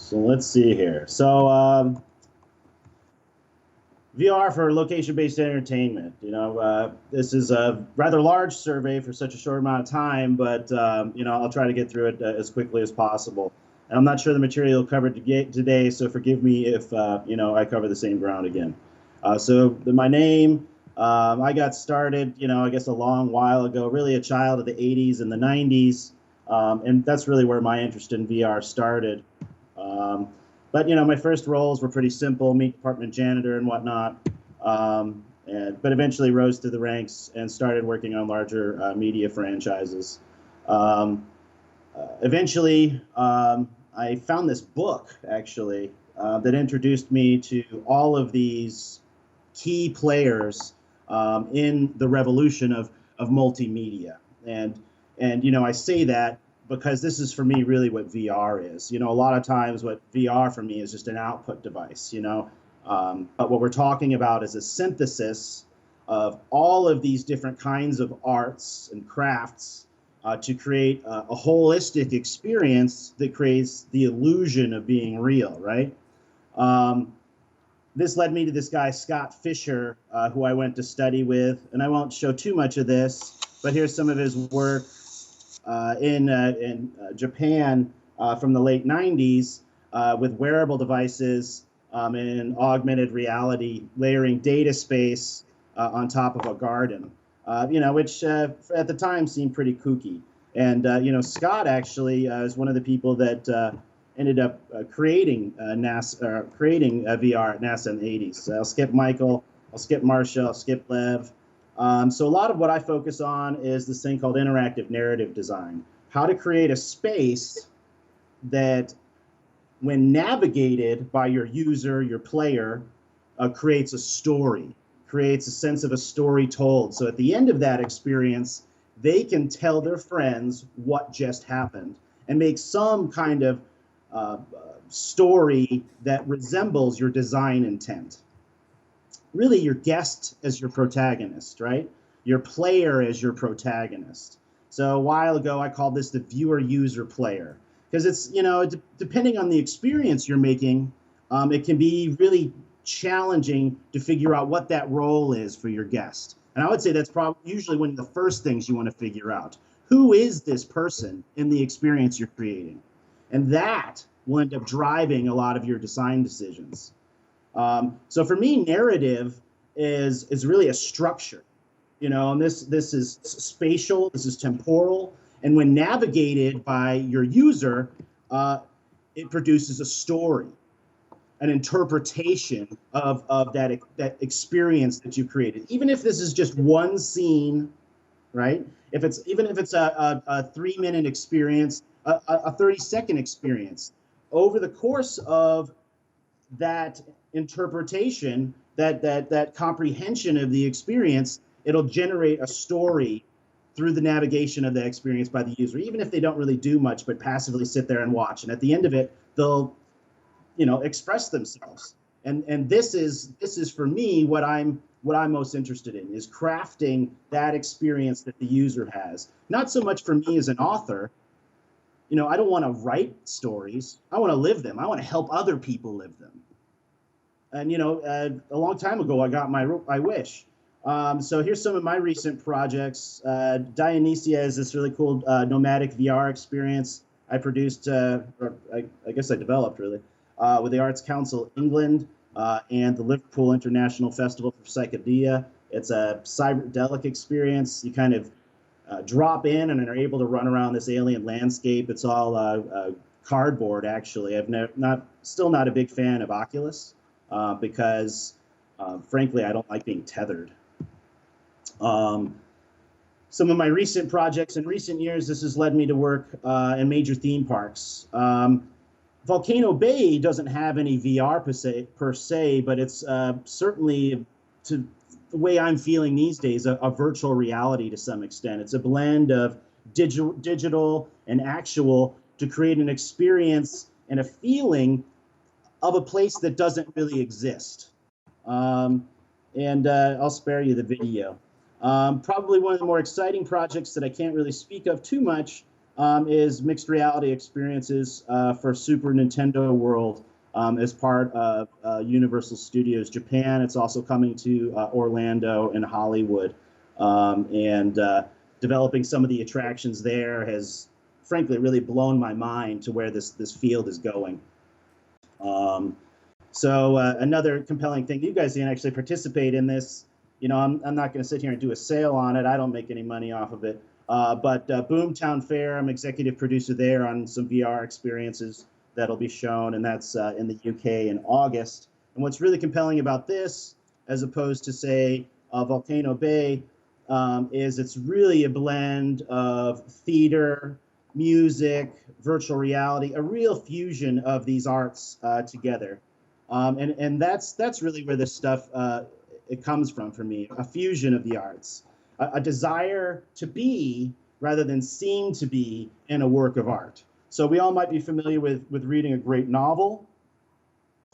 So let's see here. VR for location-based entertainment. This is a rather large survey for such a short amount of time, but I'll try to get through it as quickly as possible. And I'm not sure the material covered today, so forgive me if I cover the same ground again. My name, I got started, I guess a long while ago, really a child of the 80s and the 90s, and that's really where my interest in VR started. But my first roles were pretty simple: meat department janitor and whatnot. But eventually rose through the ranks and started working on larger media franchises. Eventually, I found this book actually that introduced me to all of these key players in the revolution of multimedia. And I say that because this is for me really what VR is. A lot of times what VR for me is just an output device, but what we're talking about is a synthesis of all of these different kinds of arts and crafts to create a holistic experience that creates the illusion of being real, right? This led me to this guy, Scott Fisher, who I went to study with, and I won't show too much of this, but here's some of his work in Japan from the late 90s with wearable devices and augmented reality, layering data space on top of a garden, which at the time seemed pretty kooky. And, Scott actually is one of the people that ended up creating creating VR at NASA in the 80s. So I'll skip Michael, I'll skip Marcia, I'll skip Lev. So a lot of what I focus on is this thing called interactive narrative design. How to create a space that, when navigated by your user, your player, creates a story, creates a sense of a story told. So at the end of that experience, they can tell their friends what just happened and make some kind of story that resembles your design intent. Really your guest as your protagonist, right? Your player as your protagonist. So a while ago, I called this the viewer user player, because it's, depending on the experience you're making, it can be really challenging to figure out what that role is for your guest. And I would say that's probably usually one of the first things you want to figure out. Who is this person in the experience you're creating? And that will end up driving a lot of your design decisions. So for me, narrative is really a structure, and this is spatial, this is temporal, and when navigated by your user, it produces a story, an interpretation of that experience that you created. Even if this is just one scene, right? Even if it's a 3-minute experience, a 30-second experience, over the course of that interpretation, that comprehension of the experience, it'll generate a story through the navigation of the experience by the user, even if they don't really do much but passively sit there and watch. And at the end of it, they'll express themselves. And this is for me what I'm most interested in, is crafting that experience that the user has. Not so much for me as an author. I don't want to write stories. I want to live them. I want to help other people live them. And, a long time ago, I got my wish. So here's some of my recent projects. Dionysia is this really cool nomadic VR experience I produced, or I guess I developed, really, with the Arts Council England and the Liverpool International Festival for Psychedelia. It's a cyberdelic experience. You kind of drop in and are able to run around this alien landscape. It's all cardboard, actually. Still not a big fan of Oculus because, frankly, I don't like being tethered. Some of my recent projects in recent years, this has led me to work in major theme parks. Volcano Bay doesn't have any VR per se, but it's certainly, to the way I'm feeling these days, a virtual reality to some extent. It's a blend of digital and actual to create an experience and a feeling of a place that doesn't really exist. And I'll spare you the video. Probably one of the more exciting projects that I can't really speak of too much is mixed reality experiences for Super Nintendo World as part of Universal Studios Japan. It's also coming to Orlando and Hollywood. And developing some of the attractions there has, frankly, really blown my mind to where this field is going. So another compelling thing, you guys can actually participate in this. You know, I'm not going to sit here and do a sale on it. I don't make any money off of it. But Boomtown Fair, I'm executive producer there on some VR experiences that'll be shown, and that's in the UK in August. And what's really compelling about this, as opposed to, say, Volcano Bay, is it's really a blend of theater, music, virtual reality, a real fusion of these arts together. And that's really where this stuff it comes from for me, a fusion of the arts, a desire to be rather than seem to be in a work of art. So we all might be familiar with reading a great novel,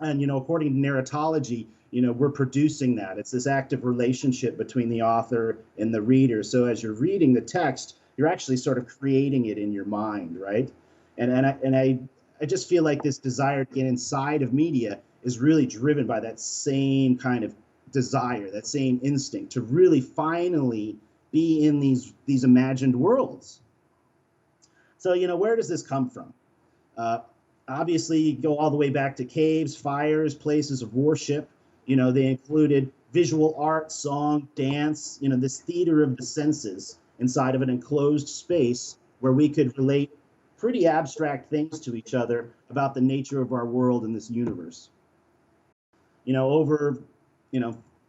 and according to narratology, we're producing that. It's this active relationship between the author and the reader. So as you're reading the text, you're actually sort of creating it in your mind, right? And I just feel like this desire to get inside of media is really driven by that same kind of desire, that same instinct to really finally be in these imagined worlds. So, where does this come from? Obviously, you go all the way back to caves, fires, places of worship. They included visual art, song, dance, this theater of the senses inside of an enclosed space where we could relate pretty abstract things to each other about the nature of our world in this universe. Over,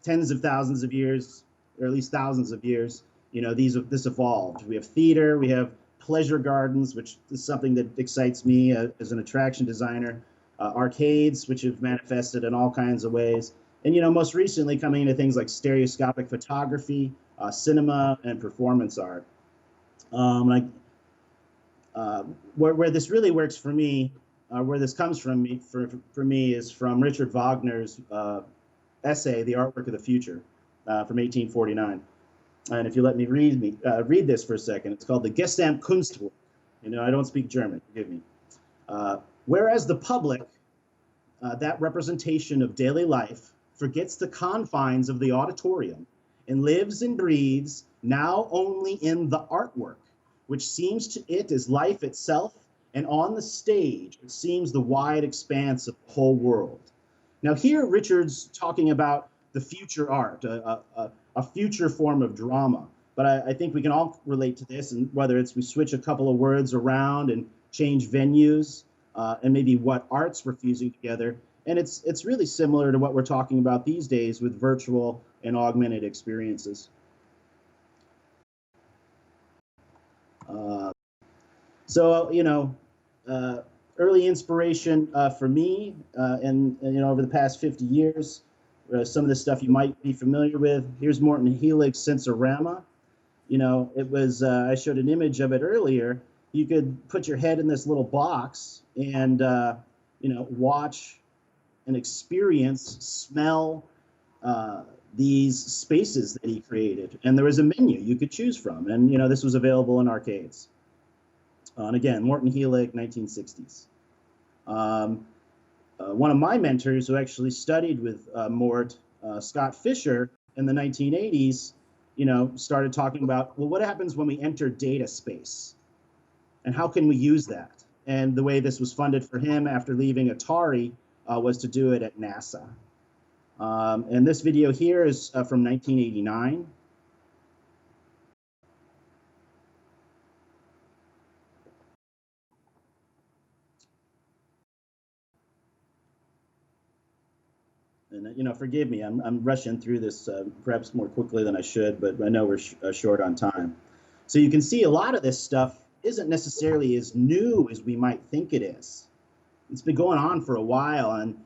tens of thousands of years, or at least thousands of years, this evolved. We have theater, we have pleasure gardens, which is something that excites me as an attraction designer, arcades, which have manifested in all kinds of ways, and most recently coming into things like stereoscopic photography, cinema, and performance art. Where this really works for me, where this comes from me for me is from Richard Wagner's essay, "The Artwork of the Future," from 1849. And if you let me read this for a second, it's called the Gesamt Kunstwerk. I don't speak German, forgive me. Whereas the public, that representation of daily life, forgets the confines of the auditorium and lives and breathes now only in the artwork, which seems to it as life itself, and on the stage it seems the wide expanse of the whole world. Now here Richard's talking about the future art, a future form of drama. But I think we can all relate to this, and whether it's we switch a couple of words around and change venues, and maybe what arts we're fusing together. And it's really similar to what we're talking about these days with virtual and augmented experiences. Early inspiration for me, and over the past 50 years, some of the stuff you might be familiar with. Here's Morton Helig's Sensorama. It was, I showed an image of it earlier. You could put your head in this little box and, watch and experience, smell these spaces that he created. And there was a menu you could choose from. And, this was available in arcades. And again, Morton Helig, 1960s. One of my mentors who actually studied with Mort, Scott Fisher, in the 1980s, started talking about, well, what happens when we enter data space? And how can we use that? And the way this was funded for him after leaving Atari was to do it at NASA. And this video here is from 1989. And forgive me, I'm rushing through this perhaps more quickly than I should, but I know we're short on time. So you can see a lot of this stuff isn't necessarily as new as we might think it is. It's been going on for a while, and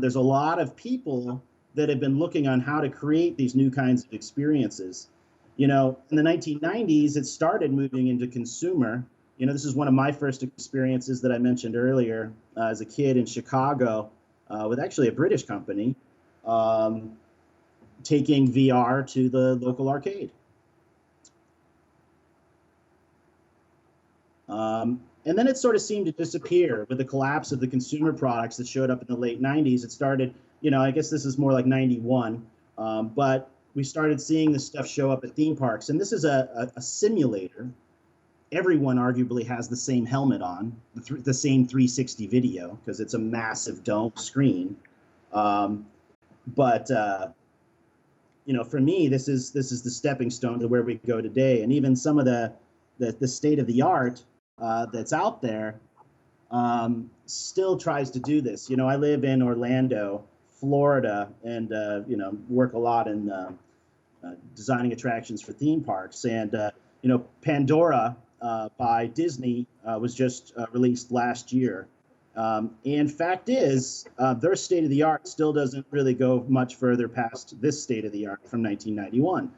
there's a lot of people that have been looking on how to create these new kinds of experiences. In the 1990s, it started moving into consumer. This is one of my first experiences that I mentioned earlier as a kid in Chicago with actually a British company, taking VR to the local arcade. And then it sort of seemed to disappear with the collapse of the consumer products that showed up in the late 90s. It started, I guess this is more like 91, but we started seeing this stuff show up at theme parks. And this is a simulator. Everyone arguably has the same helmet on, the same 360 video, because it's a massive dome screen. But for me, this is the stepping stone to where we go today. And even some of the state of the art that's out there still tries to do this. I live in Orlando, Florida, and work a lot in designing attractions for theme parks. And Pandora by Disney was just released last year. And fact is, their state of the art still doesn't really go much further past this state of the art from 1991.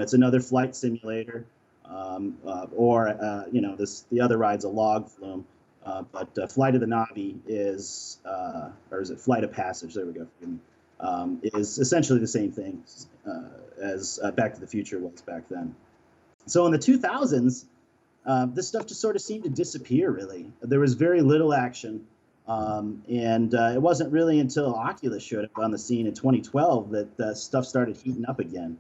It's another flight simulator, the other ride's a log flume. But Flight of the Na'vi is, or is it Flight of Passage? There we go. Is essentially the same thing as Back to the Future was back then. So in the 2000s, this stuff just sort of seemed to disappear, really. There was very little action. And it wasn't really until Oculus showed up on the scene in 2012 that stuff started heating up again.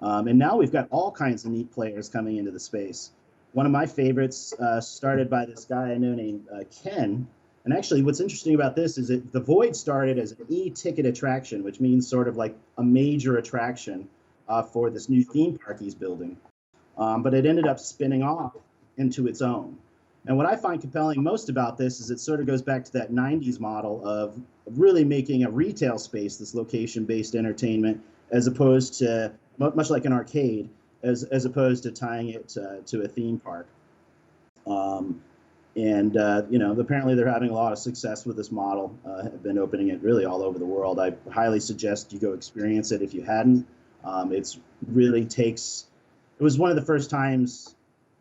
And now we've got all kinds of neat players coming into the space. One of my favorites started by this guy I know named Ken. And actually, what's interesting about this is that the Void started as an e-ticket attraction, which means sort of like a major attraction for this new theme park he's building. But it ended up spinning off into its own. And what I find compelling most about this is it sort of goes back to that 90s model of really making a retail space this location-based entertainment, as opposed to, much like an arcade, as opposed to tying it to a theme park. Apparently they're having a lot of success with this model. Have been opening it really all over the world. I highly suggest you go experience it if you hadn't. It was one of the first times,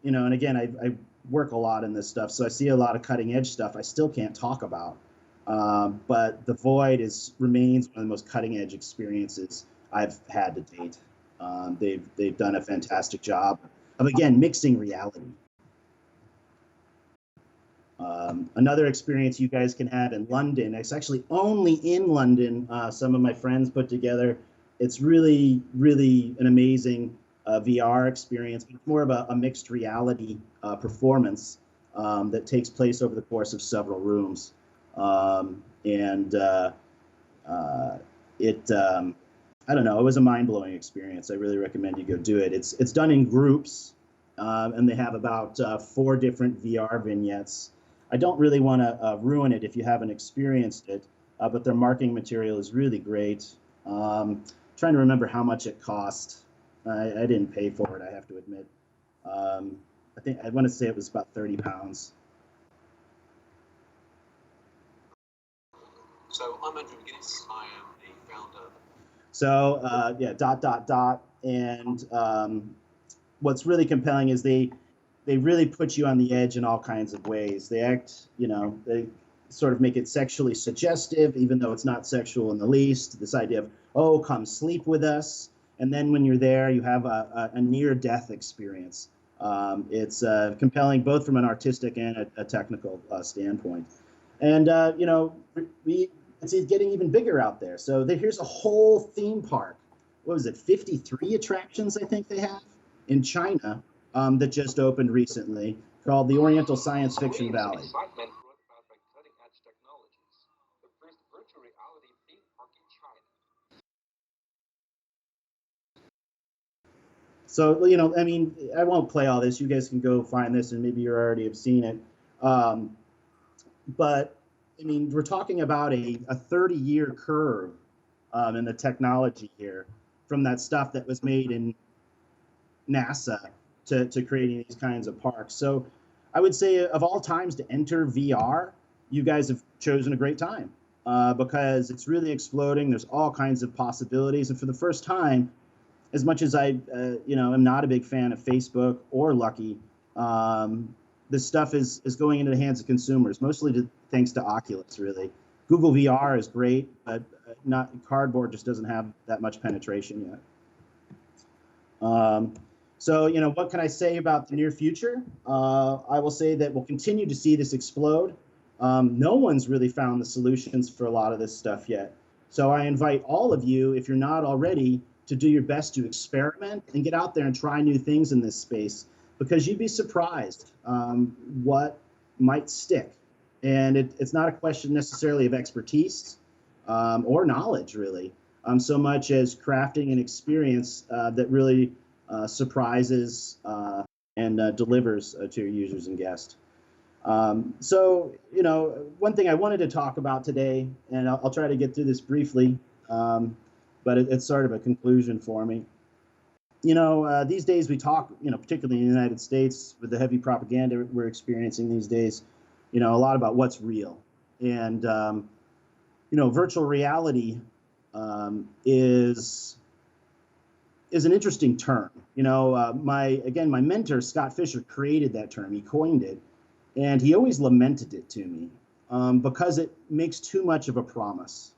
and again, I work a lot in this stuff, so I see a lot of cutting edge stuff I still can't talk about. But the Void remains one of the most cutting edge experiences I've had to date. They've done a fantastic job of, again, mixing reality. Another experience you guys can have in London, it's actually only in London, some of my friends put together. It's really, really an amazing VR experience, but it's more of a mixed reality performance that takes place over the course of several rooms. I don't know, it was a mind-blowing experience. I really recommend you go do it. It's done in groups, and they have about 4 different VR vignettes. I don't really want to ruin it if you haven't experienced it, but their marketing material is really great. Trying to remember how much it cost. I didn't pay for it, I have to admit. I want to say it was about 30 pounds. So I'm Andrew McGuinness. I am the founder. So And what's really compelling is they really put you on the edge in all kinds of ways. They they sort of make it sexually suggestive, even though it's not sexual in the least. This idea of, oh, come sleep with us. And then when you're there, you have a near-death experience. It's compelling both from an artistic and a technical standpoint. And, it's getting even bigger out there. So here's a whole theme park. What was it, 53 attractions, I think they have, in China that just opened recently, called the Oriental Science Fiction Valley. So, I won't play all this. You guys can go find this, and maybe you already have seen it. But, we're talking about a 30-year curve in the technology here, from that stuff that was made in NASA to creating these kinds of parks. So I would say, of all times to enter VR, you guys have chosen a great time because it's really exploding. There's all kinds of possibilities. And for the first time, as much as I, am not a big fan of Facebook or Lucky, this stuff is going into the hands of consumers, mostly thanks to Oculus, really. Google VR is great, but Cardboard just doesn't have that much penetration yet. So, what can I say about the near future? I will say that we'll continue to see this explode. No one's really found the solutions for a lot of this stuff yet. So I invite all of you, if you're not already, to do your best to experiment and get out there and try new things in this space, because you'd be surprised what might stick. And it's not a question necessarily of expertise or knowledge, really, so much as crafting an experience that really surprises and delivers to your users and guests. So, one thing I wanted to talk about today, and I'll try to get through this briefly, but it's sort of a conclusion for me. These days we talk, particularly in the United States with the heavy propaganda we're experiencing these days, a lot about what's real. And, virtual reality is an interesting term. My mentor, Scott Fisher, created that term. He coined it, and he always lamented it to me because it makes too much of a promise.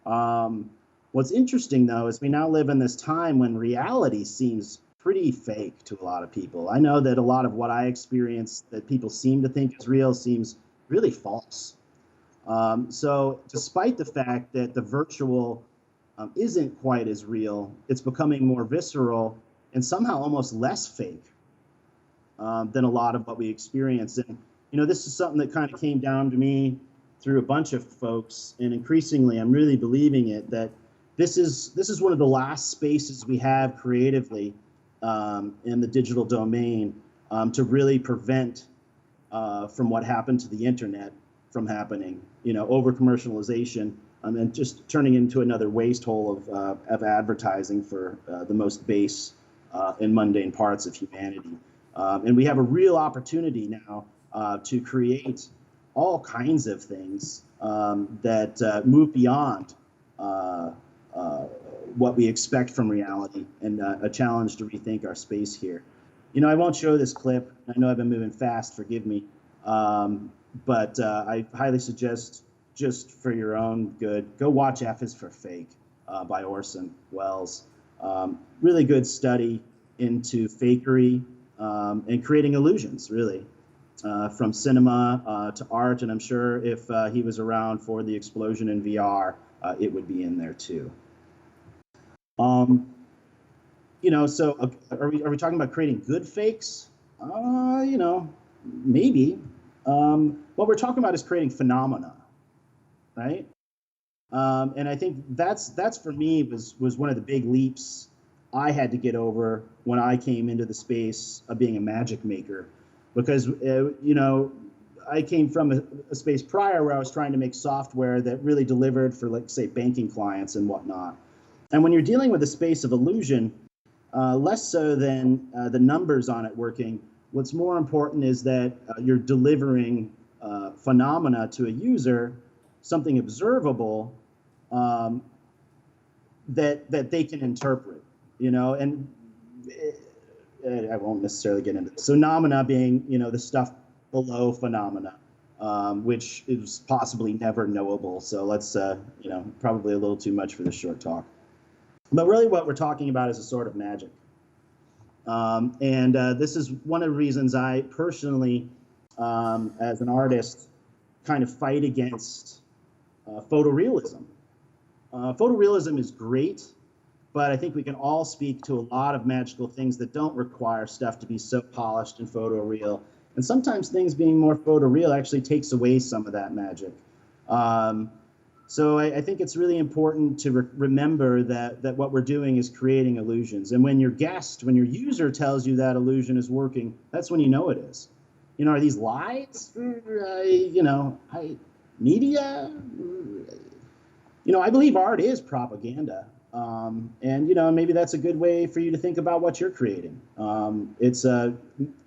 What's interesting, though, is we now live in this time when reality seems pretty fake to a lot of people. I know that a lot of what I experience that people seem to think is real seems really false. So despite the fact that the virtual isn't quite as real, it's becoming more visceral and somehow almost less fake than a lot of what we experience. And, this is something that kind of came down to me through a bunch of folks, and increasingly I'm really believing it, that this is one of the last spaces we have creatively in the digital domain to really prevent from what happened to the internet from happening, over commercialization, and just turning into another waste hole of advertising for the most base and mundane parts of humanity. And we have a real opportunity now to create all kinds of things that move beyond what we expect from reality, and a challenge to rethink our space here. I won't show this clip. I know I've been moving fast, forgive me. But I highly suggest, just for your own good, go watch F is for Fake by Orson Welles. Really good study into fakery and creating illusions, really, from cinema to art. And I'm sure if he was around for the explosion in VR, it would be in there too. So are we talking about creating good fakes? Maybe. What we're talking about is creating phenomena, right? And I think that's for me was one of the big leaps I had to get over when I came into the space of being a magic maker, because I came from a space prior where I was trying to make software that really delivered for, like, say, banking clients and whatnot. And when you're dealing with a space of illusion, less so than the numbers on it working, what's more important is that you're delivering phenomena to a user, something observable that they can interpret, and I won't necessarily get into this. So nomina being, the stuff below phenomena, which is possibly never knowable. So let's, probably a little too much for this short talk. But really what we're talking about is a sort of magic. And this is one of the reasons I personally, as an artist, kind of fight against photorealism. Photorealism is great, but I think we can all speak to a lot of magical things that don't require stuff to be so polished and photoreal. And sometimes things being more photoreal actually takes away some of that magic. So I think it's really important to remember that what we're doing is creating illusions. And when your user tells you that illusion is working, that's when you know it is. Are these lies? Media? I believe art is propaganda. And maybe that's a good way for you to think about what you're creating. It's a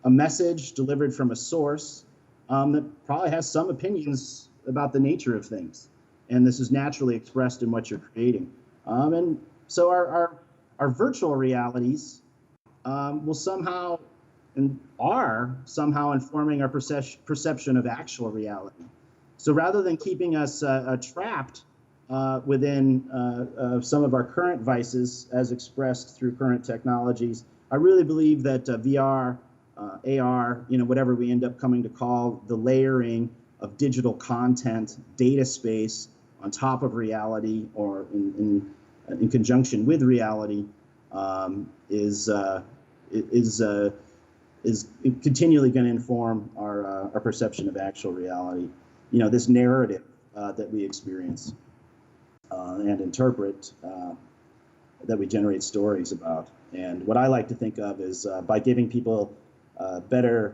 message delivered from a source that probably has some opinions about the nature of things. And this is naturally expressed in what you're creating. And so our virtual realities will somehow and are somehow informing our perception of actual reality. So rather than keeping us trapped within some of our current vices as expressed through current technologies, I really believe that VR, AR, whatever we end up coming to call the layering of digital content, data space on top of reality or in conjunction with reality, is continually going to inform our perception of actual reality. This narrative that we experience and interpret, that we generate stories about. And what I like to think of is by giving people better,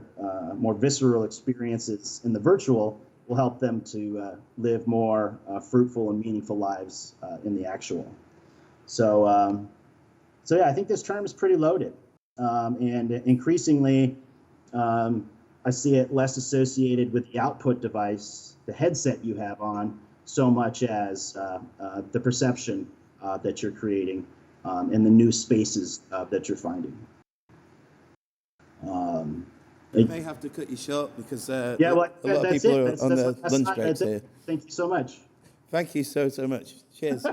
more visceral experiences in the virtual will help them to live more fruitful and meaningful lives in the actual. So yeah, I think this term is pretty loaded. And increasingly, I see it less associated with the output device, the headset you have on, so much as the perception that you're creating and the new spaces that you're finding. I may have to cut you short because yeah, well, a lot of that's people it. are on their lunch breaks here. Thank you so much. Thank you so much. Cheers.